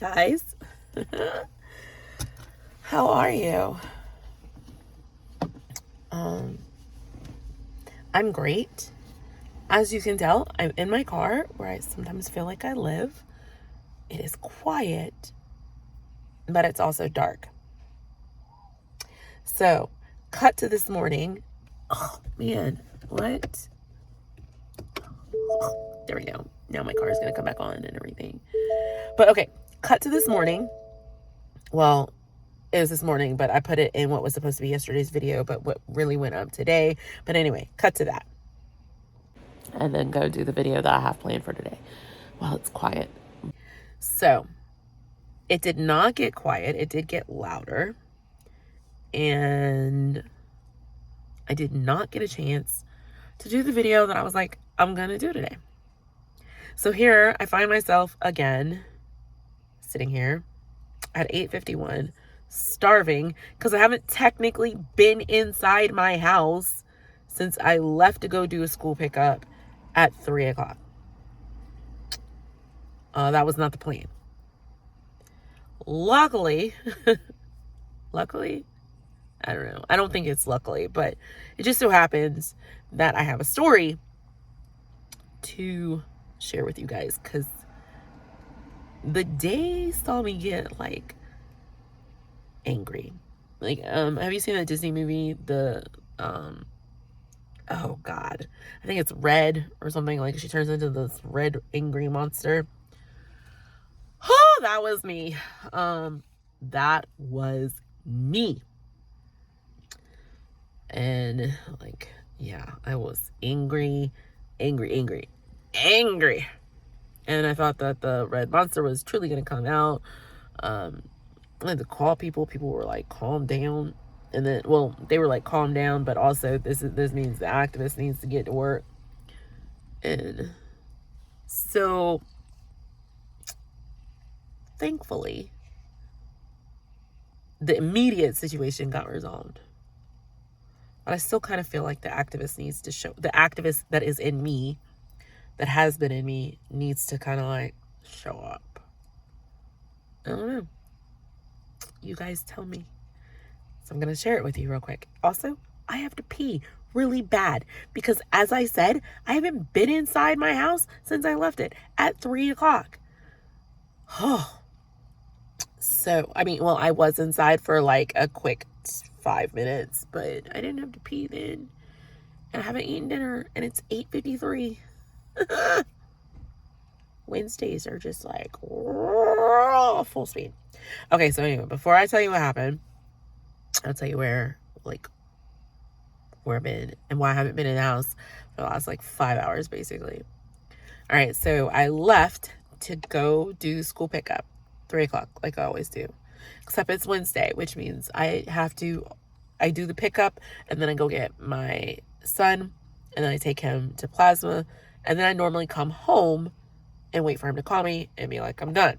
Guys, how are you? I'm great. As you can tell, I'm in my car where I sometimes feel like I live. It is quiet, but it's also dark. So, cut to this morning. Oh, man, what? There we go. Now my car is going to come back on and everything. But okay, cut to this morning. Well, it was this morning, but I put it in what was supposed to be yesterday's video, but what really went up today. But anyway, cut to that. And then go do the video that I have planned for today while it's quiet. So, it did not get quiet. It did get louder. And I did not get a chance to do the video that I was like, I'm going to do today. So here I find myself again sitting here at 8:51, starving because I haven't technically been inside my house since I left to go do a school pickup at 3 o'clock. That was not the plan. Luckily, I don't know. I don't think it's luckily, but it just so happens that I have a story to share with you guys because the day saw me get like angry. Like, have you seen that Disney movie? Oh God, I think it's Red or something. Like she turns into this red angry monster. Oh, that was me. That was me. And like, yeah, I was angry. And I thought that the red monster was truly going to come out. I had to call people. People were like, calm down. And then, well, they were like, calm down, but also this means the activist needs to get to work. And so, thankfully, the immediate situation got resolved. But I still kind of feel like the activist needs to show, the activist that is in me, that has been in me, needs to kind of like show up. I don't know. You guys tell me. So I'm going to share it with you real quick. Also, I have to pee really bad because, as I said, I haven't been inside my house since I left it at 3 o'clock. Oh. So, I mean, well, I was inside for like a quick 5 minutes, but I didn't have to pee then. And I haven't eaten dinner, and it's 8:53. Wednesdays are just like full speed. Okay, so anyway, before I tell you what happened, I'll tell you where I've been and why I haven't been in the house for the last like 5 hours, basically. All right, so I left to go do school pickup, 3 o'clock, like I always do. Except it's Wednesday, which means I do the pickup, and then I go get my son, and then I take him to Plasma, and then I normally come home and wait for him to call me and be like, I'm done.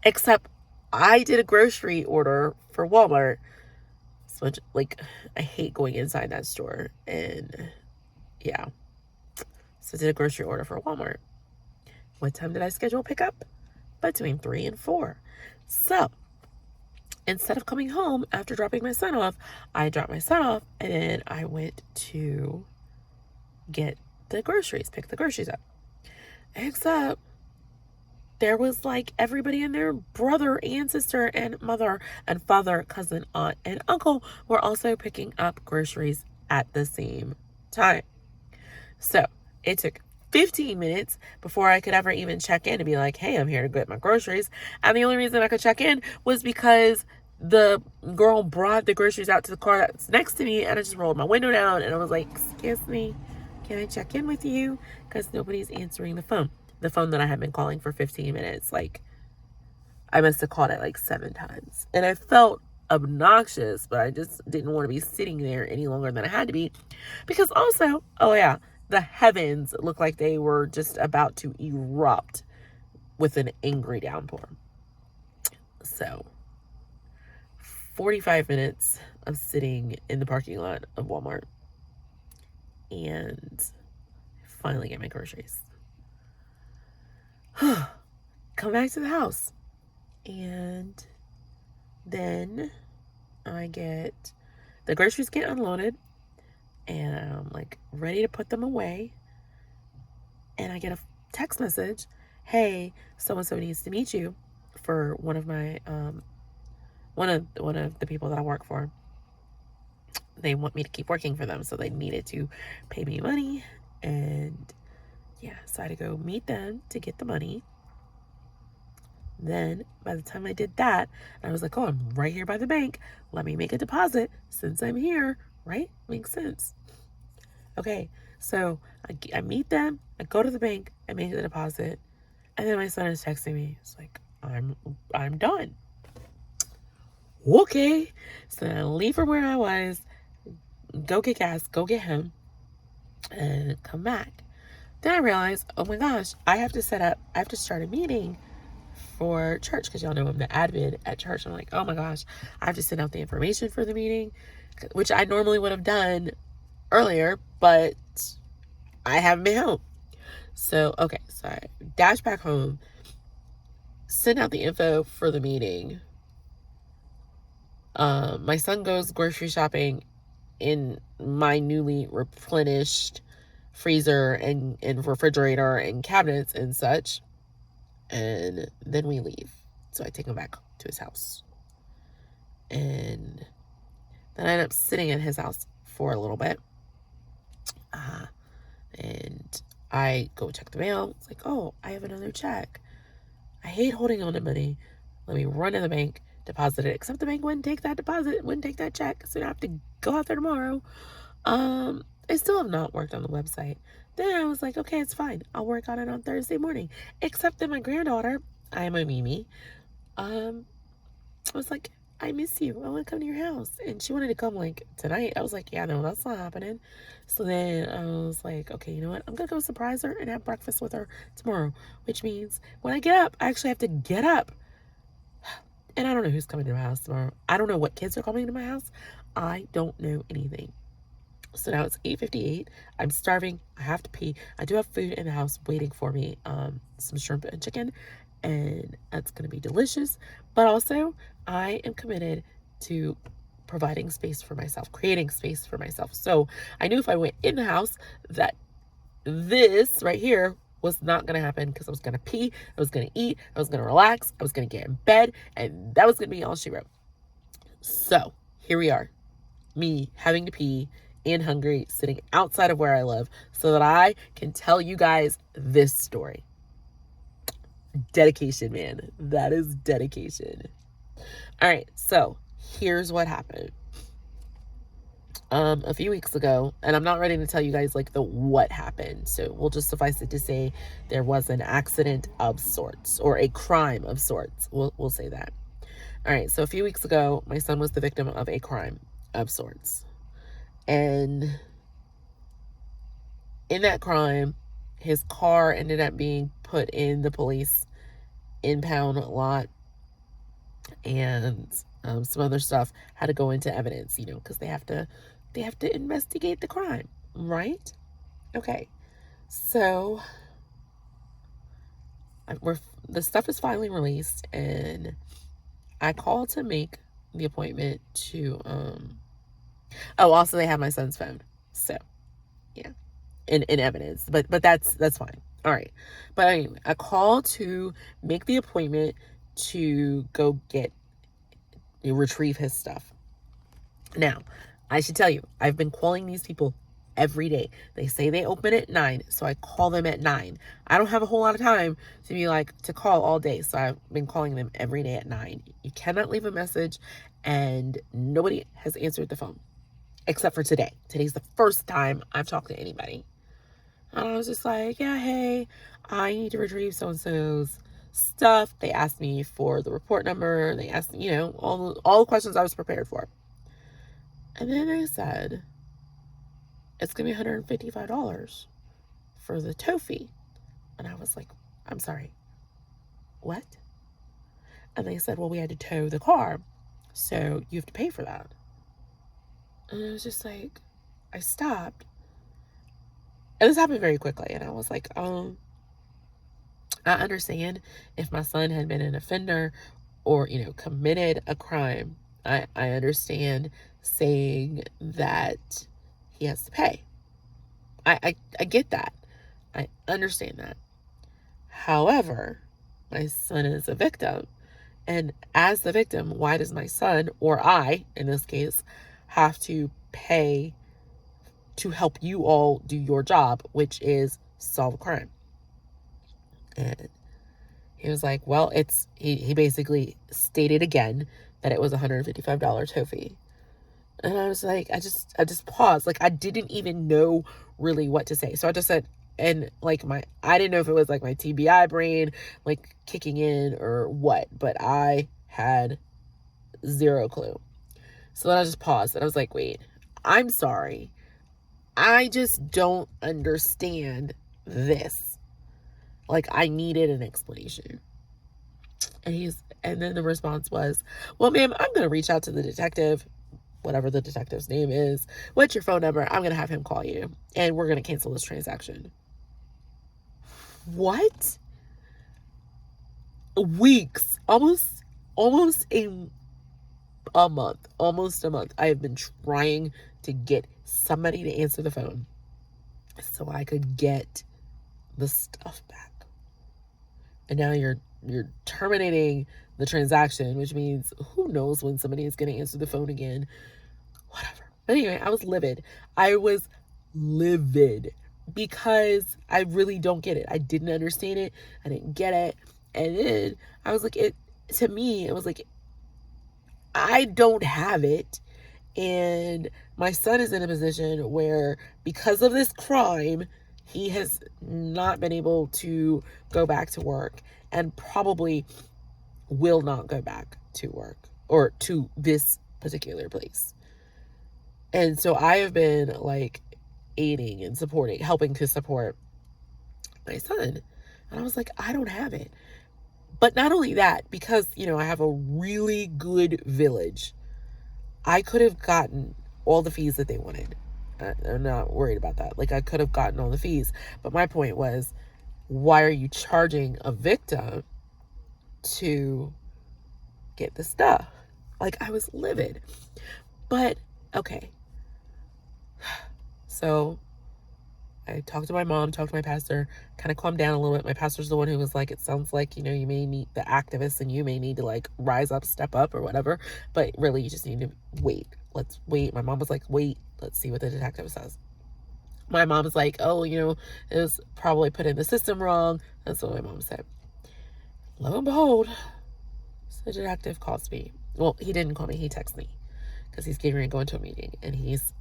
Except I did a grocery order for Walmart. So like, I hate going inside that store. And yeah. So I did a grocery order for Walmart. What time did I schedule pickup? Between 3 and 4. So instead of coming home after dropping my son off, I dropped my son off and then I went to get the groceries, pick the groceries up. Except there was like everybody and their brother and sister and mother and father, cousin, aunt, and uncle were also picking up groceries at the same time. So it took 15 minutes before I could ever even check in and be like, hey, I'm here to get my groceries. And the only reason I could check in was because the girl brought the groceries out to the car that's next to me, and I just rolled my window down and I was like, excuse me, can I check in with you? Because nobody's answering the phone that I had been calling for 15 minutes. Like, I must have called it like 7 times. And I felt obnoxious, but I just didn't want to be sitting there any longer than I had to be. Because also, oh yeah, the heavens looked like they were just about to erupt with an angry downpour. So, 45 minutes of sitting in the parking lot of Walmart. And finally get my groceries. Come back to the house. And then the groceries get unloaded, and I'm like ready to put them away. And I get a text message, hey, so-and-so needs to meet you for one of my, one of the people that I work for. They want me to keep working for them, so they needed to pay me money. And yeah, so I had to go meet them to get the money. Then by the time I did that, I was like, oh, I'm right here by the bank. Let me make a deposit since I'm here, right? Makes sense. Okay, so I meet them, I go to the bank, I make the deposit, and then my son is texting me. It's like, I'm done. Okay. So then I leave from where I was, go get gas, go get him, and come back. Then I realize, oh my gosh, I have to start a meeting for church, because y'all know I'm the admin at church. I'm like, oh my gosh, I have to send out the information for the meeting, which I normally would have done earlier, but I haven't been home. So, okay, so I dash back home, send out the info for the meeting. My son goes grocery shopping in my newly replenished freezer and refrigerator and cabinets and such. And then we leave. So I take him back to his house. And then I end up sitting at his house for a little bit. And I go check the mail. It's like, oh, I have another check. I hate holding on to money. Let me run to the bank, deposit it. Except the bank wouldn't take that deposit, wouldn't take that check. So I have to go out there tomorrow. I still have not worked on the website. Then I was like, okay, it's fine. I'll work on it on Thursday morning. Except that my granddaughter, I am a Mimi, I was like, I miss you. I want to come to your house. And she wanted to come like tonight. I was like, yeah, no, that's not happening. So then I was like, okay, you know what? I'm going to go surprise her and have breakfast with her tomorrow, which means when I get up, I actually have to get up. And I don't know who's coming to my house tomorrow. I don't know what kids are coming to my house. I don't know anything. So now it's 8:58. I'm starving. I have to pee. I do have food in the house waiting for me. Some shrimp and chicken, and that's going to be delicious. But also, I am committed to providing space for myself, creating space for myself. So I knew if I went in the house that this right here was not going to happen, because I was going to pee, I was going to eat, I was going to relax, I was going to get in bed, and that was going to be all she wrote. So here we are, me having to pee and hungry, sitting outside of where I live so that I can tell you guys this story. Dedication, man. That is dedication. All right, so here's what happened. A few weeks ago, and I'm not ready to tell you guys like the what happened, so we'll just suffice it to say there was an accident of sorts, or a crime of sorts. We'll say that. All right, so a few weeks ago, my son was the victim of a crime of sorts. And in that crime, his car ended up being put in the police impound lot, and some other stuff had to go into evidence, because they have to investigate the crime, right? Okay, so the stuff is finally released, and I called to make the appointment to also they have my son's phone, so yeah, in evidence, but that's fine. All right, but anyway, I called to make the appointment to go retrieve his stuff. Now, I should tell you, I've been calling these people every day. They say they open at 9, so I call them at 9. I don't have a whole lot of time to call all day, so I've been calling them every day at 9. You cannot leave a message, and nobody has answered the phone, except for today. Today's the first time I've talked to anybody. And I was just like, yeah, hey, I need to retrieve so-and-so's stuff. They asked me for the report number. They asked, all the questions I was prepared for. And then they said, it's going to be $155 for the tow fee. And I was like, I'm sorry, what? And they said, well, we had to tow the car, so you have to pay for that. And I was just like, I stopped. And this happened very quickly. And I was like, I understand if my son had been an offender or, committed a crime, I understand saying that he has to pay. I get that. I understand that. However, my son is a victim. And as the victim, why does my son, or I, in this case, have to pay to help you all do your job, which is solve a crime? And he was like, well, he basically stated again that it was $155 tow fee. And I was like, I just paused. Like, I didn't even know really what to say. So I just said, and like I didn't know if it was like my TBI brain, like kicking in or what, but I had zero clue. So then I just paused and I was like, wait, I'm sorry. I just don't understand this. Like, I needed an explanation. And then the response was, well, ma'am, I'm going to reach out to the detective, whatever the detective's name is. What's your phone number? I'm going to have him call you and we're going to cancel this transaction. What? Weeks, almost a month, I have been trying to get somebody to answer the phone so I could get the stuff back. And now you're terminating the transaction, which means who knows when somebody is going to answer the phone again. Whatever. But anyway, I was livid. Because I really don't get it. I didn't understand it. I didn't get it. And then I was like, it was like, I don't have it. And my son is in a position where, because of this crime, he has not been able to go back to work and probably will not go back to work or to this particular place. And so I have been like aiding and helping to support my son. And I was like, I don't have it. But not only that, because, I have a really good village, I could have gotten all the fees that they wanted. I'm not worried about that. Like, I could have gotten all the fees. But my point was, why are you charging a victim to get the stuff? Like, I was livid. But, okay. So I talked to my mom, talked to my pastor, kind of calmed down a little bit. My pastor's the one who was like, it sounds like, you may need the activists and you may need to like rise up, step up or whatever. But really, you just need to wait. Let's wait. My mom was like, wait, let's see what the detective says. My mom was like, oh, it was probably put in the system wrong. That's what my mom said. Lo and behold, the detective calls me. Well, he didn't call me. He texted me because he's getting ready to go into a meeting and he's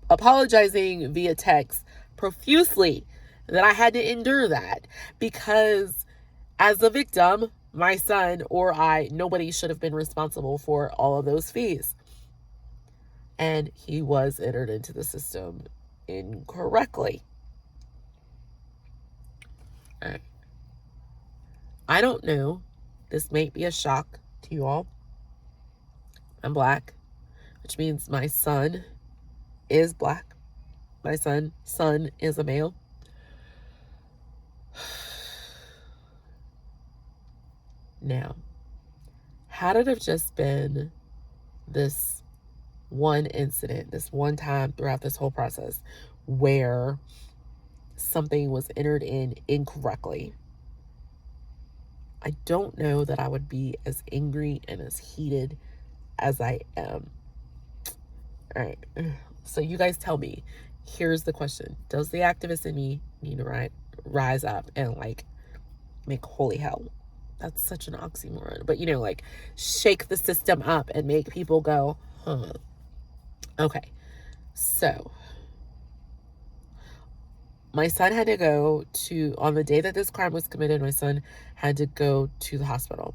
apologizing via text profusely that I had to endure that because as a victim, my son or nobody should have been responsible for all of those fees. And he was entered into the system incorrectly. All right. I don't know. This may be a shock to you all. I'm Black, which means my son is Black. My son is a male. Now, had it have just been this one incident, this one time throughout this whole process where something was entered in incorrectly, I don't know that I would be as angry and as heated as I am. All right. So you guys tell me, here's the question. Does the activist in me need to rise up and like make holy hell? That's such an oxymoron. But like shake the system up and make people go, huh. Okay. So my son had to go on the day that this crime was committed, my son had to go to the hospital.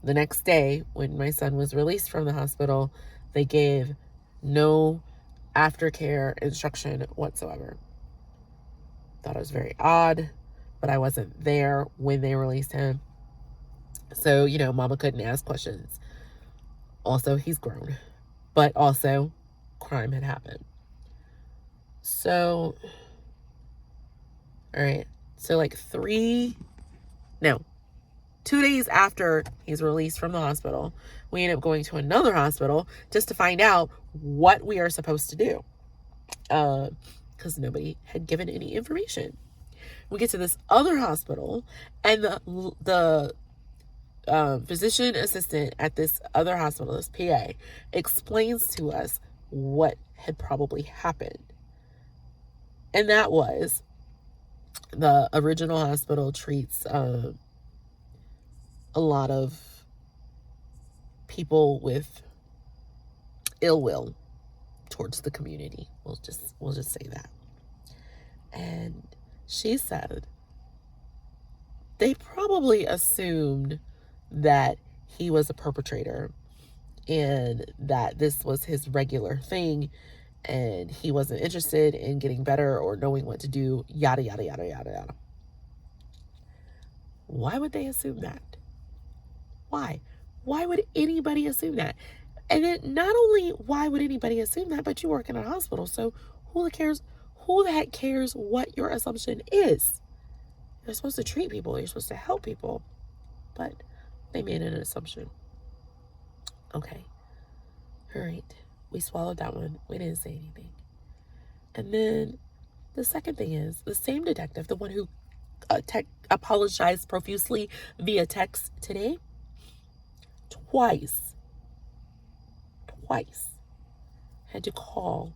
The next day, when my son was released from the hospital, they gave no aftercare instruction whatsoever. Thought it was very odd, but I wasn't there when they released him. So, mama couldn't ask questions. Also, he's grown, but also crime had happened. So, all right. So like 2 days after he's released from the hospital, we end up going to another hospital just to find out what we are supposed to do. Because nobody had given any information. We get to this other hospital, and the physician assistant at this other hospital, this PA, explains to us what had probably happened. And that was the original hospital treats a lot of people with ill will towards the community. We'll just say that. And she said they probably assumed that he was a perpetrator and that this was his regular thing and he wasn't interested in getting better or knowing what to do, yada, yada, yada, yada, yada. Why would they assume that? Why? Why would anybody assume that? And then not only why would anybody assume that, but you work in a hospital, so who the heck cares what your assumption is? You're supposed to treat people, you're supposed to help people, but they made an assumption. Okay. All right. We swallowed that one. We didn't say anything. And then the second thing is the same detective, the one who apologized profusely via text today, twice had to call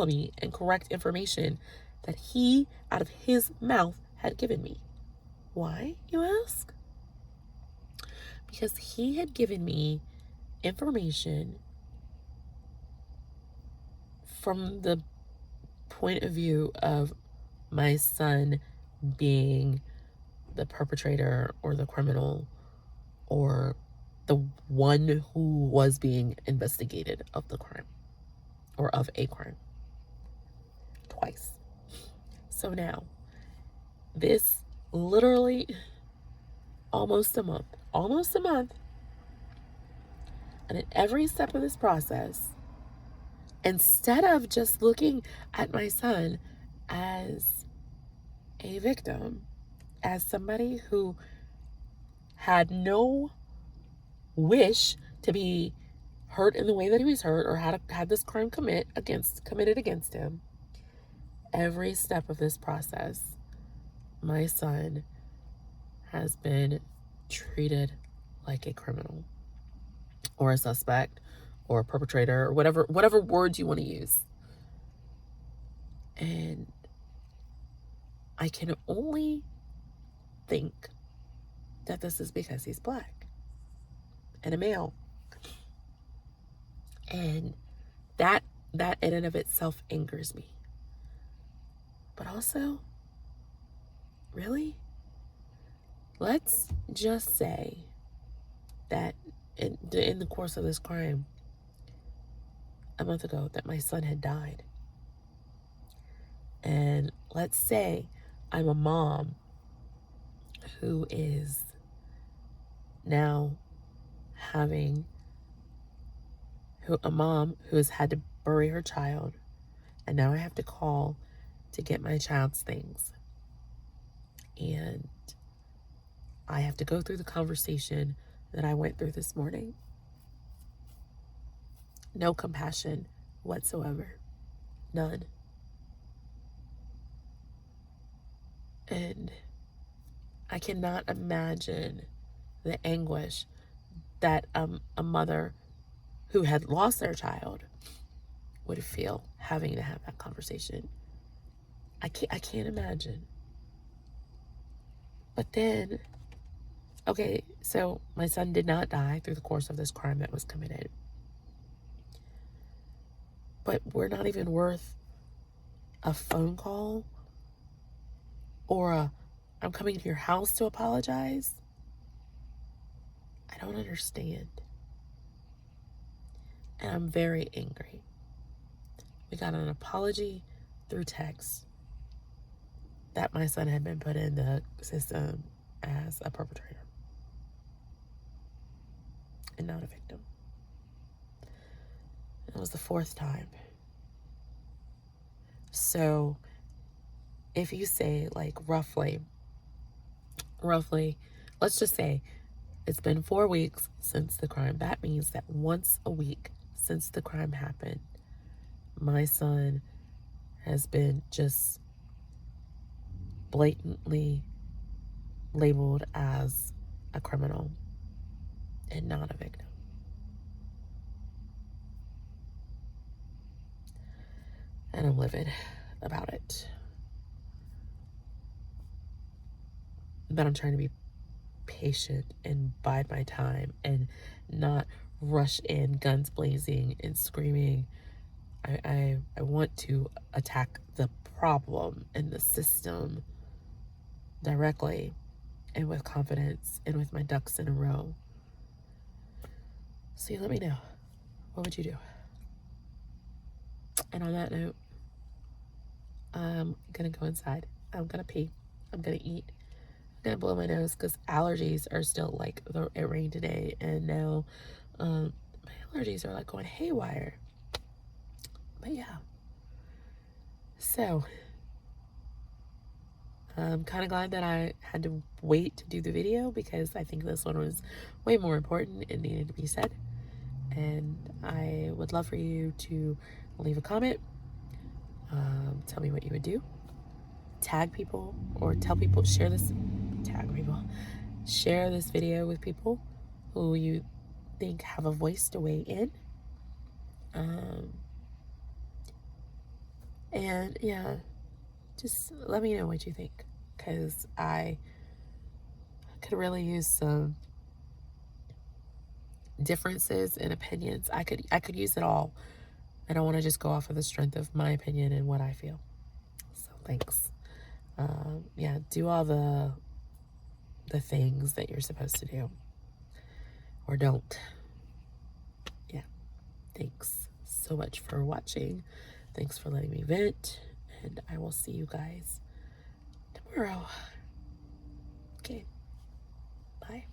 me and correct information that he, out of his mouth, had given me. Why, you ask? Because he had given me information from the point of view of my son being the perpetrator or the criminal or the one who was being investigated of the crime or of a crime. Twice. So now, this literally almost a month, and at every step of this process, instead of just looking at my son as a victim, as somebody who had no wish to be hurt in the way that he was hurt or had this crime committed against him, every step of this process, my son has been treated like a criminal or a suspect or a perpetrator or whatever words you want to use. And I can only think that this is because he's Black and a male. And that in and of itself angers me. But also, really? Let's just say that in the course of this crime, a month ago, that my son had died. And let's say I'm a mom who is now a mom who has had to bury her child, and now I have to call to get my child's things. And I have to go through the conversation that I went through this morning. No compassion whatsoever. None. And I cannot imagine the anguish that a mother who had lost their child would feel having to have that conversation. I can't imagine. But then, okay, so my son did not die through the course of this crime that was committed. But we're not even worth a phone call or I'm coming to your house to apologize. I don't understand. And I'm very angry. We got an apology through text that my son had been put in the system as a perpetrator and not a victim. It was the 4th time. So if you say, like, roughly roughly, let's just say it's been 4 weeks since the crime. That means that once a week since the crime happened, my son has been just blatantly labeled as a criminal and not a victim. And I'm livid about it. But I'm trying to be patient and bide my time and not rush in guns blazing and screaming. I want to attack the problem and the system directly and with confidence and with my ducks in a row. So you let me know. What would you do? And on that note, I'm gonna go inside. I'm gonna pee. I'm gonna eat. I'm gonna blow my nose because allergies are still like, it rained today and now my allergies are like going haywire. But yeah. So I'm kind of glad that I had to wait to do the video because I think this one was way more important and needed to be said. And I would love for you to leave a comment. Tell me what you would do. Tag people or tell people, share this video with people who you think have a voice to weigh in. And yeah, just let me know what you think, because I could really use some differences in opinions. I could use it all. I don't want to just go off of the strength of my opinion and what I feel. So thanks. Yeah, do all the things that you're supposed to do, or don't. Yeah, thanks so much for watching. Thanks for letting me vent, and I will see you guys tomorrow. Okay, bye.